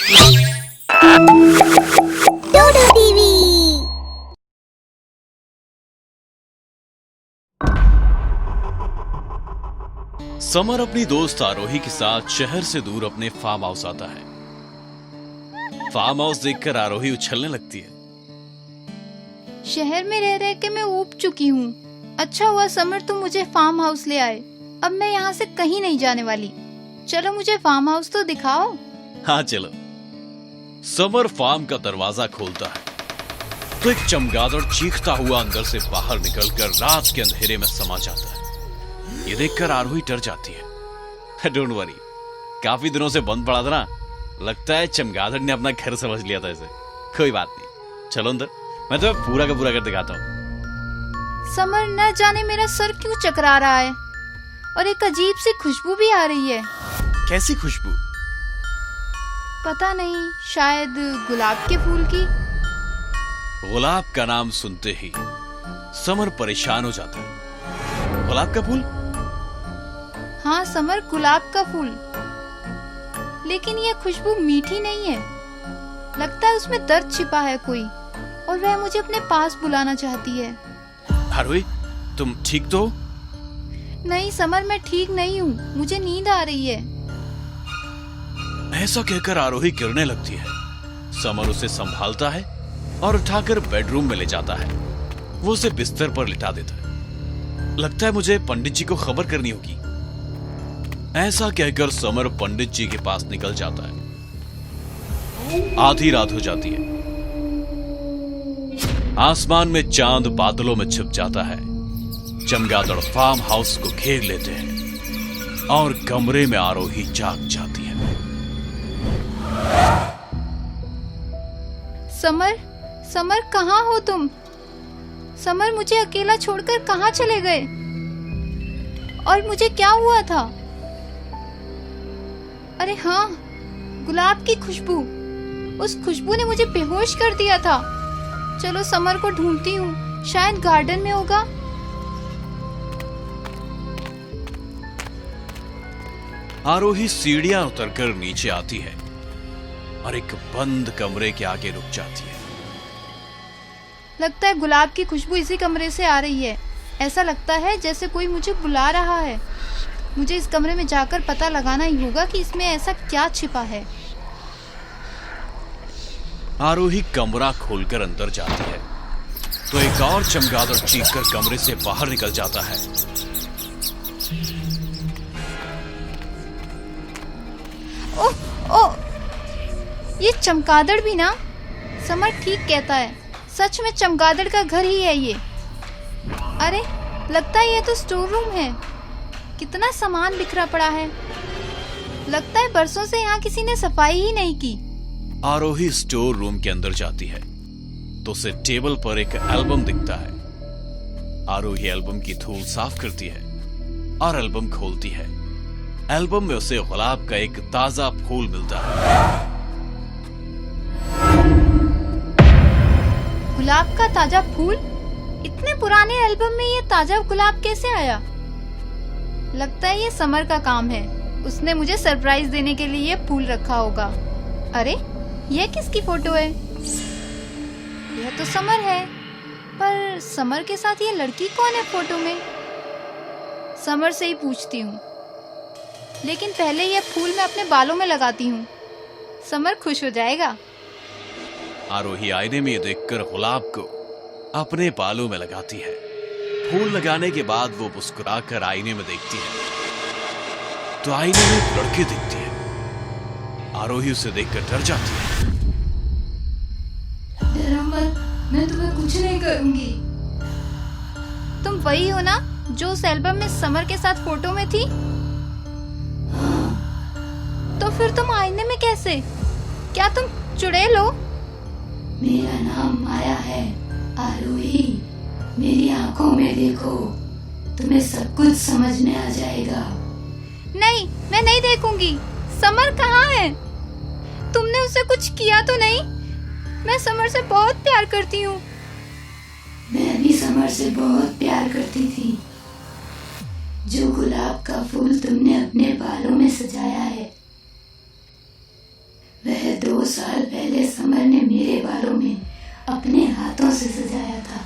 डोडो TV. Summer अपनी दोस्त आरोही के साथ शहर से दूर अपने फार्म हाउस आता है। फार्म हाउस देखकर आरोही उछलने लगती है। शहर में रह रह के मैं ऊब चुकी हूँ। अच्छा हुआ समर तुम मुझे फार्म हाउस ले आए। अब मैं यहाँ से कहीं नहीं जाने वाली। चलो मुझे फार्म हाउस तो दिखाओ। हाँ चलो। समर फार्म का दरवाजा खोलता है तो एक चमगादड़ चीखता हुआ अंदर से बाहर निकलकर रात के अंधेरे में समा जाता है। ये देखकर आरोही डर जाती है। डोंट वरी, काफी दिनों से बंद पड़ा था ना, लगता है चमगादड़ ने अपना घर समझ लिया था इसे। कोई बात नहीं, चलो अंदर, मैं तुम्हें पूरा का पूरा कर दिखाता हूँ। समर न जाने मेरा सर क्यों चकरा रहा है और एक अजीब सी खुशबू भी आ रही है। कैसी खुशबू? पता नहीं, शायद गुलाब के फूल की। गुलाब का नाम सुनते ही समर परेशान हो जाता है। गुलाब का फूल? हाँ समर, गुलाब का फूल। लेकिन यह खुशबू मीठी नहीं है। लगता है उसमें दर्द छिपा है कोई, और वह मुझे अपने पास बुलाना चाहती है। आरोही, तुम ठीक तो हो? नहीं समर, मैं ठीक नहीं हूँ। मुझे नींद आ रही है। ऐसा कहकर आरोही गिरने लगती है। समर उसे संभालता है और उठाकर बेडरूम में ले जाता है। वो उसे बिस्तर पर लिटा देता है। लगता है मुझे पंडित जी को खबर करनी होगी। ऐसा कहकर समर पंडित जी के पास निकल जाता है। आधी रात हो जाती है। आसमान में चांद बादलों में छिप जाता है। चमगादड़ फार्म हाउस को घेर लेते हैं और कमरे में आरोही जाग जाती है। समर, समर कहाँ हो तुम? समर, मुझे अकेला छोड़कर कहाँ चले गए? और मुझे क्या हुआ था? अरे हाँ, गुलाब की खुशबू। उस खुशबू ने मुझे बेहोश कर दिया था। चलो समर को ढूंढती हूँ, शायद गार्डन में होगा। आरोही सीढ़ियां उतरकर नीचे आती है और एक बंद कमरे के आगे रुक जाती है। लगता है गुलाब की खुशबू इसी कमरे से आ रही है। ऐसा लगता है जैसे कोई मुझे बुला रहा है। मुझे इस कमरे में जाकर पता लगाना ही होगा कि इसमें ऐसा क्या छिपा है। आरोही कमरा खोलकर अंदर जाती है तो एक और चमगादड़ चीखकर कमरे से बाहर निकल जाता है। ओह ओह, ये चमगादड़ भी ना। समर ठीक कहता है, सच में चमगादड़ का घर ही है ये। अरे लगता है ये तो स्टोर रूम है। कितना सामान बिखरा पड़ा है। लगता है बरसों से यहाँ किसी ने सफाई ही नहीं की। आरोही स्टोर रूम के अंदर जाती है तो उसे टेबल पर एक एल्बम दिखता है। आरोही एल्बम की धूल साफ करती है और एल्बम खोलती है। एल्बम में उसे गुलाब का एक ताजा फूल मिलता है। गुलाब का ताजा फूल? इतने पुराने एल्बम में ये ताजा गुलाब कैसे आया? लगता है ये समर का काम है। उसने मुझे सरप्राइज देने के लिए ये फूल रखा होगा। अरे ये किसकी फोटो है? यह तो समर है, पर समर के साथ ये लड़की कौन है फोटो में? समर से ही पूछती हूँ। लेकिन पहले यह फूल मैं अपने बालों में लगाती हूँ। समर खुश हो जाएगा। आरोही आईने में देखकर गुलाब को अपने बालों में लगाती है। फूल लगाने के बाद वो मुस्कुराकर आईने में देखती है तो आईने में एक लड़की दिखती है। आरोही उसे देखकर डर जाती है। डरो मत, मैं तुम्हें कुछ नहीं करूंगी। तुम वही हो ना जो उस एल्बम में समर के साथ फोटो में थी? तो फिर तुम आईने में कैसे? क्या तुम चुड़ैल हो? मेरा नाम माया है आरोही। मेरी आंखों में देखो, तुम्हें सब कुछ समझ में आ जाएगा। नहीं, मैं नहीं देखूंगी। समर कहाँ है? तुमने उसे कुछ किया तो नहीं? मैं समर से बहुत प्यार करती हूँ। मैं भी समर से बहुत प्यार करती थी। जो गुलाब का फूल तुमने अपने बालों में सजाया है, वह 2 2 साल पहले समर ने मेरे बालों में अपने हाथों से सजाया था।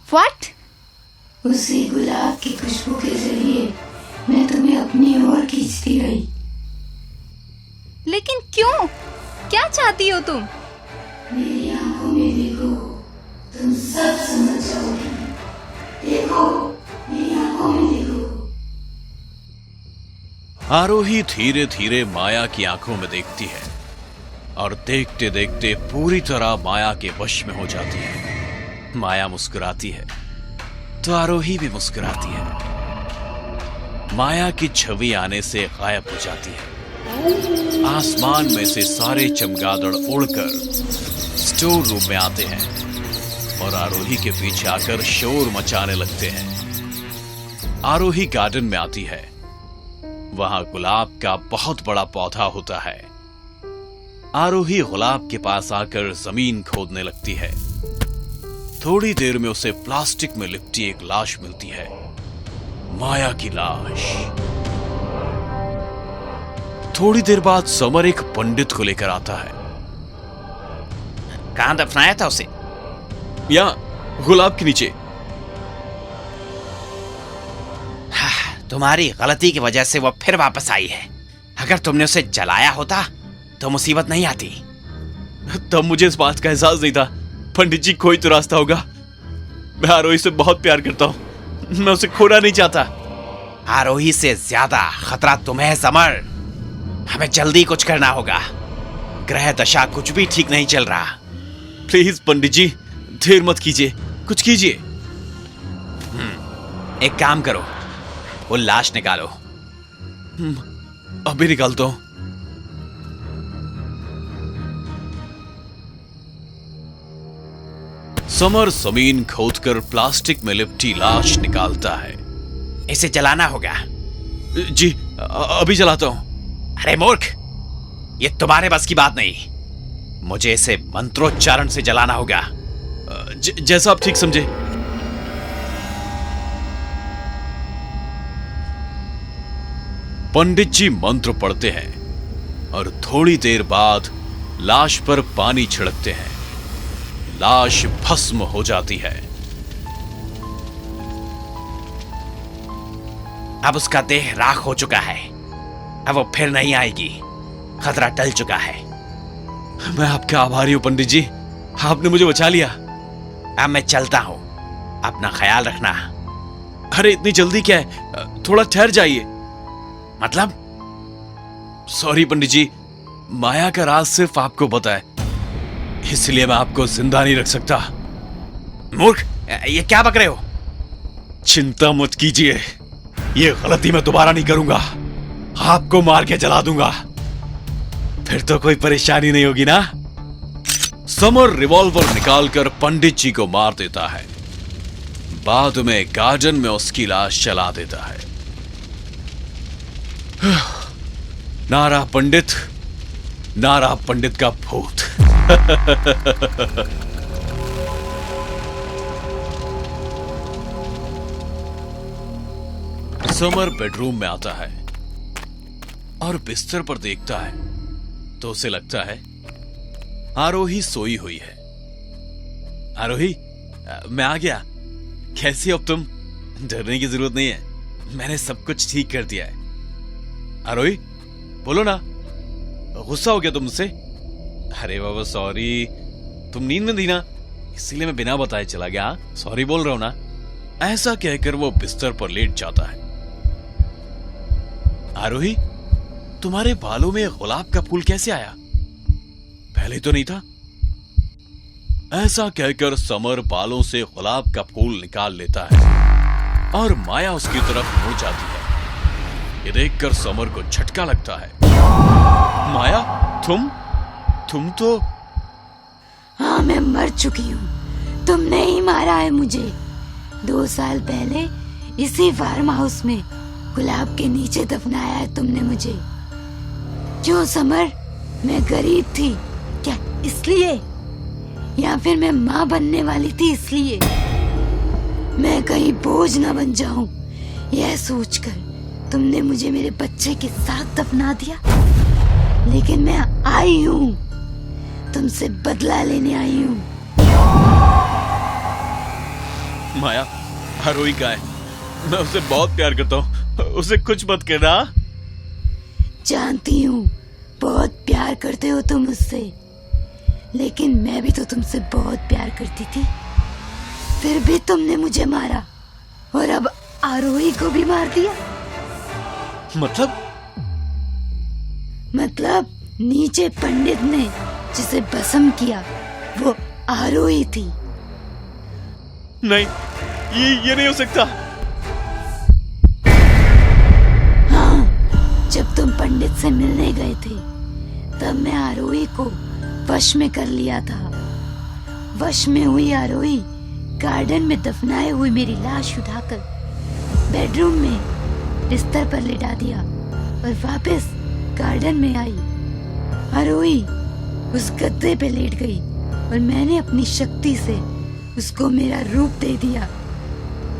व्हाट? उसी गुलाब की खुशबू के जरिए मैं तुम्हें अपनी ओर खींचती गई। लेकिन क्यों? क्या चाहती हो तुम? मेरी आंखों में देखो, तुम सब समझ जाओगी। देखो, मेरी आंखों में देखो। आरोही धीरे धीरे माया की आंखों में देखती है और देखते देखते पूरी तरह माया के वश में हो जाती है। माया मुस्कुराती है तो आरोही भी मुस्कुराती है। माया की छवि आने से गायब हो जाती है। आसमान में से सारे चमगादड़ उड़कर स्टोर रूम में आते हैं और आरोही के पीछे आकर शोर मचाने लगते हैं। आरोही गार्डन में आती है। वहां गुलाब का बहुत बड़ा पौधा होता है। आरोही गुलाब के पास आकर जमीन खोदने लगती है। थोड़ी देर में उसे प्लास्टिक में लिपटी एक लाश मिलती है, माया की लाश। थोड़ी देर बाद समर एक पंडित को लेकर आता है। कहां दफनाया था उसे? यहां गुलाब के नीचे। तुम्हारी गलती की वजह से वो फिर वापस आई है। अगर तुमने उसे जलाया होता तो मुसीबत नहीं आती। तब मुझे इस बात का एहसास नहीं था। पंडित जी, कोई तो रास्ता होगा। मैं आरोही से बहुत प्यार करता हूं, मैं उसे खोना नहीं चाहता। आरोही से ज्यादा खतरा तुम्हें है समर। हमें जल्दी कुछ करना होगा। ग्रह दशा कुछ भी ठीक नहीं चल रहा। प्लीज पंडित जी, देर मत कीजिए, कुछ कीजिए। एक काम करो, वो लाश निकालो। अभी निकालता हूं। समर जमीन खोदकर प्लास्टिक में लिपटी लाश निकालता है। इसे जलाना होगा। जी, अभी जलाता हूं। अरे मूर्ख, ये तुम्हारे बस की बात नहीं। मुझे इसे मंत्रोच्चारण से जलाना होगा। जैसा आप ठीक समझे। पंडित जी मंत्र पढ़ते हैं और थोड़ी देर बाद लाश पर पानी छिड़कते हैं। लाश भस्म हो जाती है। अब उसका देह राख हो चुका है। अब वो फिर नहीं आएगी। खतरा टल चुका है। मैं आपका आभारी हूं पंडित जी, आपने मुझे बचा लिया। अब मैं चलता हूं। अपना ख्याल रखना। अरे इतनी जल्दी क्या है, थोड़ा ठहर जाइए। मतलब? सॉरी पंडित जी, माया का राज सिर्फ आपको पता है, इसलिए मैं आपको जिंदा नहीं रख सकता। मूर्ख, ये क्या बक रहे हो? चिंता मत कीजिए, ये गलती मैं दोबारा नहीं करूंगा। आपको मार के जला दूंगा, फिर तो कोई परेशानी नहीं होगी ना। समर रिवॉल्वर निकालकर पंडित जी को मार देता है। बाद में गार्डन में उसकी लाश जला देता है। नारा पंडित, नारा पंडित का भूत। समर बेडरूम में आता है और बिस्तर पर देखता है तो उसे लगता है आरोही सोई हुई है। आरोही, मैं आ गया। कैसी हो अब तुम? डरने की जरूरत नहीं है, मैंने सब कुछ ठीक कर दिया है। आरोही, बोलो ना, गुस्सा हो गया तुम मुझसे? अरे बाबा सॉरी, तुम नींद में थी ना, इसीलिए मैं बिना बताए चला गया। सॉरी बोल रहा हूं ना। ऐसा कहकर वो बिस्तर पर लेट जाता है। आरोही, तुम्हारे बालों में गुलाब का फूल कैसे आया? पहले तो नहीं था। ऐसा कहकर समर बालों से गुलाब का फूल निकाल लेता है और माया उसकी तरफ मुड़ जाती है। ये देखकर समर को झटका लगता है। माया, तुम तो? हाँ, मैं मर चुकी हूँ। तुमने ही मारा है मुझे। 2 साल पहले इसी फार्म हाउस में गुलाब के नीचे दफनाया है तुमने मुझे। क्यों समर? मैं गरीब थी क्या इसलिए? या फिर मैं माँ बनने वाली थी इसलिए? मैं कहीं बोझ ना बन जाऊं, यह सोचकर तुमने मुझे मेरे बच्चे के साथ दफना दिया। लेकिन मैं आई हूँ तुमसे बदला लेने आई हूँ। माया, आरोही का है, मैं उसे बहुत प्यार करता हूँ, उसे कुछ मत कहना। जानती हूँ बहुत प्यार करते हो तुम उससे, लेकिन मैं भी तो तुमसे बहुत प्यार करती थी। फिर भी तुमने मुझे मारा और अब आरोही को भी मार दिया। मतलब नीचे पंडित ने जिसे भस्म किया वो आरोही थी। नहीं, ये नहीं हो सकता। हाँ, जब तुम पंडित से मिलने गए थे तब मैं आरोही को वश में कर लिया था। वश में हुई आरोही गार्डन में दफनाए हुई मेरी लाश उठाकर बेडरूम में बिस्तर पर लिटा दिया और वापस गार्डन में आई। आरोही उस गद्दे पे लेट गई और मैंने अपनी शक्ति से उसको मेरा रूप दे दिया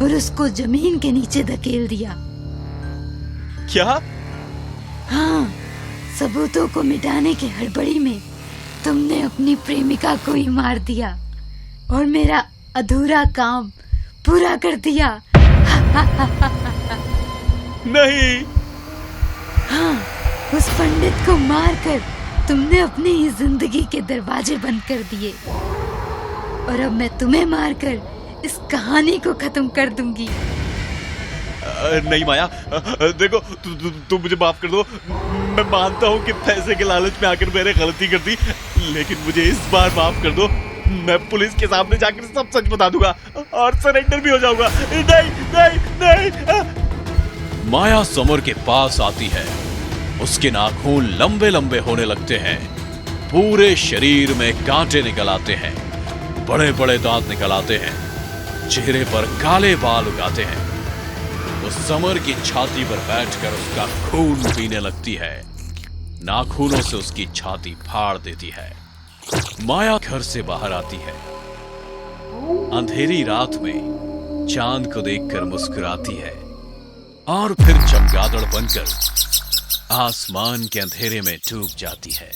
और उसको जमीन के नीचे धकेल दिया। क्या? हाँ, सबूतों को मिटाने की हड़बड़ी में तुमने अपनी प्रेमिका को ही मार दिया और मेरा अधूरा काम पूरा कर दिया। नहीं। हाँ, उस पंडित को मारकर तुमने अपनी ही जिंदगी के दरवाजे बंद कर दिए और अब मैं तुम्हें मारकर इस कहानी को खत्म कर दूंगी। नहीं माया, देखो, तुम मुझे माफ कर दो। मैं मानता हूँ कि पैसे के लालच में आकर मैंने गलती कर दी, लेकिन मुझे इस बार माफ कर दो। मैं पुलिस के सामने जाकर सब सच बता दूंगा और सरेंडर भी हो जाऊंगा। नहीं नहीं नहीं। माया समर के पास आती है। उसके नाखून लंबे लंबे होने लगते हैं, पूरे शरीर में कांटे निकल आते हैं, बड़े बड़े दांत निकल आते हैं, चेहरे पर काले बाल उगाते हैं। वो समर की छाती पर बैठकर उसका खून पीने लगती है, नाखूनों से उसकी छाती फाड़ देती है। माया घर से बाहर आती है। अंधेरी रात में चांद को देखकर मुस्कुराती है और फिर चमगादड़ बनकर आसमान के अंधेरे में डूब जाती है।